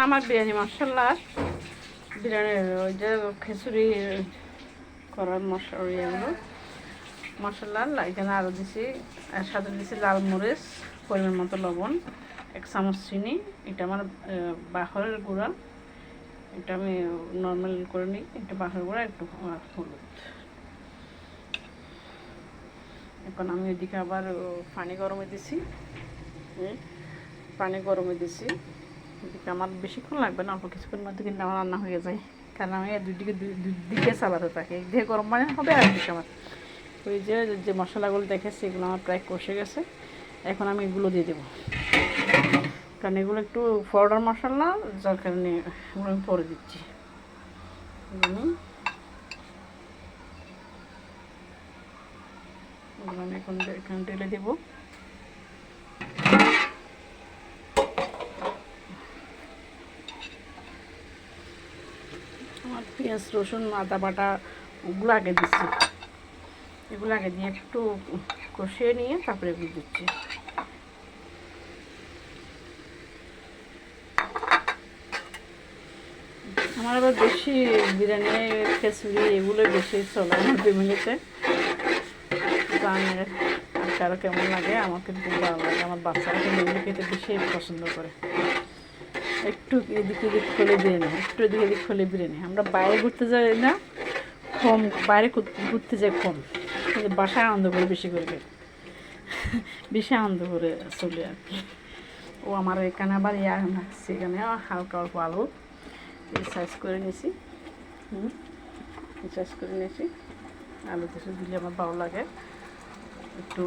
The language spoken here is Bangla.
আমার বিরিয়ানি মশলা, বিরিয়ানির ওই যে খিচুড়ি করার মশলা, এগুলো মশলা এখানে আরও দিছি। এর সাথে দিছি লাল মরিচ, পরিমাণ মতো লবণ, 1 চামচ চিনি। এটা আমার বাহরের গুঁড়া, এটা আমি নর্মাল করে নিই। এটা বাহরের গুঁড়া, একটু হলুদ। এখন আমি ওইদিকে আবার পানি গরমে দিছি, এদিকে আমার বেশিক্ষণ লাগবে না, অল্প কিছুক্ষণ মধ্যে কিন্তু আমার রান্না হয়ে যায়। কারণ আমি দুদিকে চালাতে থাকি, একদিকে গরম পানি হবে আর একদিকে আমার ওই যে মশলাগুলো দেখেছি এগুলো আমার প্রায় কষে গেছে। এখন আমি এগুলো দিয়ে দেবো, কারণ এগুলো একটু পাউডার মশলা, যার কারণে এগুলো আমি পরে দিচ্ছি। এগুলো আমি এখন ঢেলে দেবো। আমার পেঁয়াজ, রসুন, আদা বাটা ওগুলো আগে দিচ্ছি, এগুলো আগে দিয়ে একটু কষিয়ে নিয়ে তারপরে এগুলো দিচ্ছি। আমার আবার বেশি বিরিয়ানি, খিচুড়ি এগুলো বেশি চলে আমার ফ্যামিলিতে। জানি কারো কেমন লাগে, আমার কিন্তু ভালো লাগে। আমার বাচ্চারা কিন্তু এগুলো খেতে বেশি পছন্দ করে। একটু এদিকে এদিক খোলে বিরিয়ানি, একটু এদিকে এদিক খোলে বিরিয়ানি। আমরা বাইরে ঘুরতে যাই না কম, বাইরে ঘুরতে যাই কম, কিন্তু বাসায় আনন্দ করে বেশি করে, বেশি আনন্দ করে চলে আর কি। ও আমার এখানে আবার সেখানে হালকা অল্প আলু সাইজ করে নিয়েছি, সাইজ করে নিয়েছি। আলু কিছু দিলে আমার ভালো লাগে একটু।